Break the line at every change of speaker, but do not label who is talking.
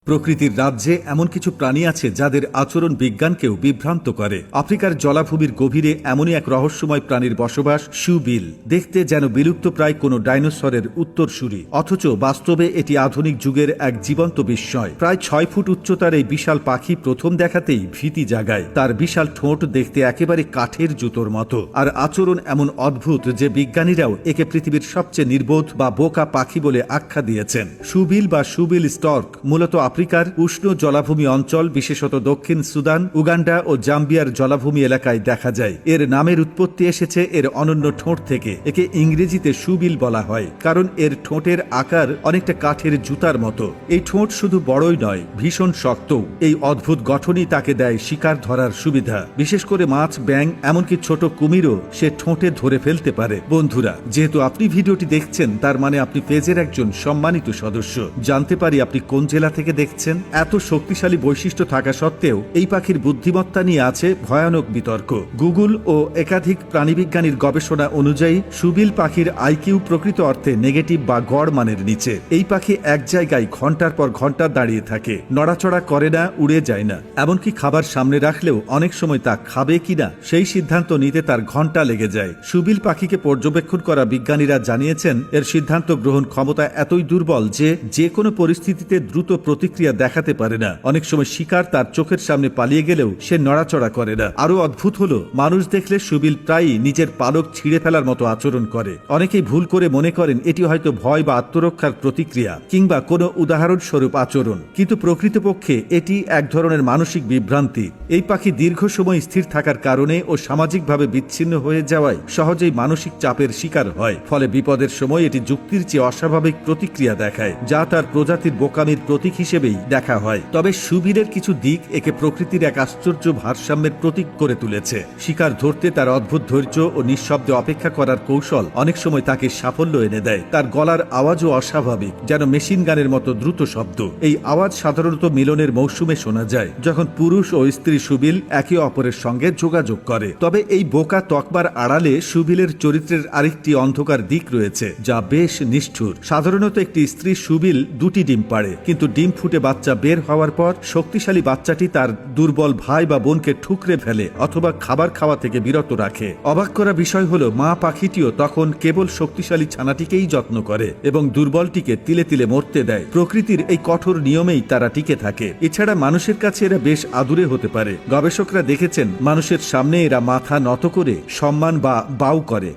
প্রকৃতির রাজ্যে এমন কিছু প্রাণী আছে যাদের আচরণ বিজ্ঞানকেও বিভ্রান্ত করে। আফ্রিকার জলাভূমির গভীরে এমনই এক রহস্যময় প্রাণীর বসবাস, শুবিল। দেখতে যেন বিলুপ্ত প্রায় কোনো ডাইনোসরের উত্তরসূরি, অথচ বাস্তবে এটি আধুনিক যুগের এক জীবন্ত বিস্ময়। প্রায় 6 ফুট উচ্চতার এই বিশাল পাখি প্রথম দেখাতেই ভীতি জাগায়। তার বিশাল ঠোঁট দেখতে একেবারে কাঠের জুতোর মতো, আর আচরণ এমন অদ্ভুত যে বিজ্ঞানীরাও একে পৃথিবীর সবচেয়ে নির্বোধ বা বোকা পাখি বলে আখ্যা দিয়েছেন। শুবিল বা শুবিল স্টর্ক মূলত আফ্রিকার উষ্ণ জলাভূমি অঞ্চল, বিশেষত দক্ষিণ সুদান, উগান্ডা ও জাম্বিয়ার জলাভূমি এলাকায় দেখা যায়। এর নামের উৎপত্তি এসেছে এর অনন্য ঠোঁট থেকে। একে ইংরেজিতে শুবিল বলা হয় কারণ এর ঠোঁটের আকার অনেকটা কাঠের জুতার মতো। এই ঠোঁট শুধু বড়ই নয়, ভীষণ শক্তও। এই অদ্ভুত গঠনই তাকে দেয় শিকার ধরার সুবিধা। বিশেষ করে মাছ, ব্যাঙ, এমনকি ছোট কুমিরও সে ঠোঁটে ধরে ফেলতে পারে। বন্ধুরা, যেহেতু আপনি ভিডিওটি দেখছেন, তার মানে আপনি পেজের একজন সম্মানিত সদস্য। জানতে পারি আপনি কোন জেলা থেকে দেখছেন। এত শক্তিশালী বৈশিষ্ট্য থাকা সত্ত্বেও এই পাখির বুদ্ধিমত্তা নিয়ে আছে ভয়ানক বিতর্ক। গুগল ও একাধিক প্রাণীবিজ্ঞানীর গবেষণা অনুযায়ী শুবিল পাখির আইকিউ প্রকৃত অর্থে নেগেটিভ বা গড় মানের নিচে। এই পাখি এক জায়গায় ঘন্টার পর ঘন্টা দাঁড়িয়ে থাকে, নড়াচড়া করে না, উড়ে যায় না। এমনকি খাবার সামনে রাখলেও অনেক সময় তা খাবে কিনা সেই সিদ্ধান্ত নিতে তার ঘন্টা লেগে যায়। শুবিল পাখিকে পর্যবেক্ষণ করা বিজ্ঞানীরা জানিয়েছেন এর সিদ্ধান্ত গ্রহণ ক্ষমতা এতই দুর্বল যে কোনো পরিস্থিতিতে দ্রুত প্রতিক্রিয়া দেখাতে পারে না। অনেক সময় শিকার তার চোখের সামনে পালিয়ে গেলেও সে নড়াচড়া করে না। আরো অদ্ভুত হলো, মানুষ দেখলে শুবিল প্রায়ই নিজের পালক ছিঁড়ে ফেলার মতো আচরণ করে। অনেকেই ভুল করে মনে করেন এটি হয়তো ভয় বা আত্মরক্ষার প্রতিক্রিয়া কিংবা কোনো উদাহরণস্বরূপ আচরণ, কিন্তু প্রকৃতপক্ষে এটি এক ধরনের মানসিক বিভ্রান্তি। এই পাখি দীর্ঘ সময় স্থির থাকার কারণে ও সামাজিকভাবে বিচ্ছিন্ন হয়ে যাওয়ায় সহজেই মানসিক চাপের শিকার হয়। ফলে বিপদের সময় এটি যুক্তির চেয়ে অস্বাভাবিক প্রতিক্রিয়া দেখায়, যা তার প্রজাতির বোকামির প্রতীক হিসেবেই দেখা হয়। তবে শুবিলের কিছু দিক একে প্রকৃতির এক আশ্চর্য ভারসাম্যের প্রতীক করে তুলেছে। শিকার ধরতে তার অদ্ভুত ধৈর্য ও নিঃশব্দে অপেক্ষা করার কৌশল অনেক সময় তাকে সাফল্য এনে দেয়। তার গলার আওয়াজও অস্বাভাবিক, যেন মেশিন গানের মতো দ্রুত শব্দ। এই আওয়াজ সাধারণত মিলনের মৌসুমে শোনা যায়, যখন পুরুষ ও স্ত্রী শুবিল একে অপরের সঙ্গে যোগাযোগ করে। তবে এই বোকা তকবার আড়ালে শুবিলের চরিত্রের আরেকটি অন্ধকার দিক রয়েছে, যা বেশ নিষ্ঠুর। সাধারণত একটি স্ত্রী শুবিল 2টি ডিম পাড়ে, কিন্তু ডিম ফুটে বাচ্চা বের হওয়ার পর শক্তিশালী বাচ্চাটি তার দুর্বল ভাই বা বোনকে ঠুকরে ফেলে অথবা খাবার খাওয়া থেকে বিরত রাখে। অবাক করা বিষয় হলো, মা পাখিটিও তখন কেবল শক্তিশালী ছানাটিকেই যত্ন করে এবং দুর্বলটিকে তিলে তিলে মরতে দেয়। প্রকৃতির এই কঠোর নিয়মেই তারা টিকে থাকে। এছাড়া মানুষের কাছে এরা বেশ আদুরে হতে পারে। গবেষকরা দেখেছেন মানুষের সামনে এরা মাথা নত করে সম্মান বা বাউ করে।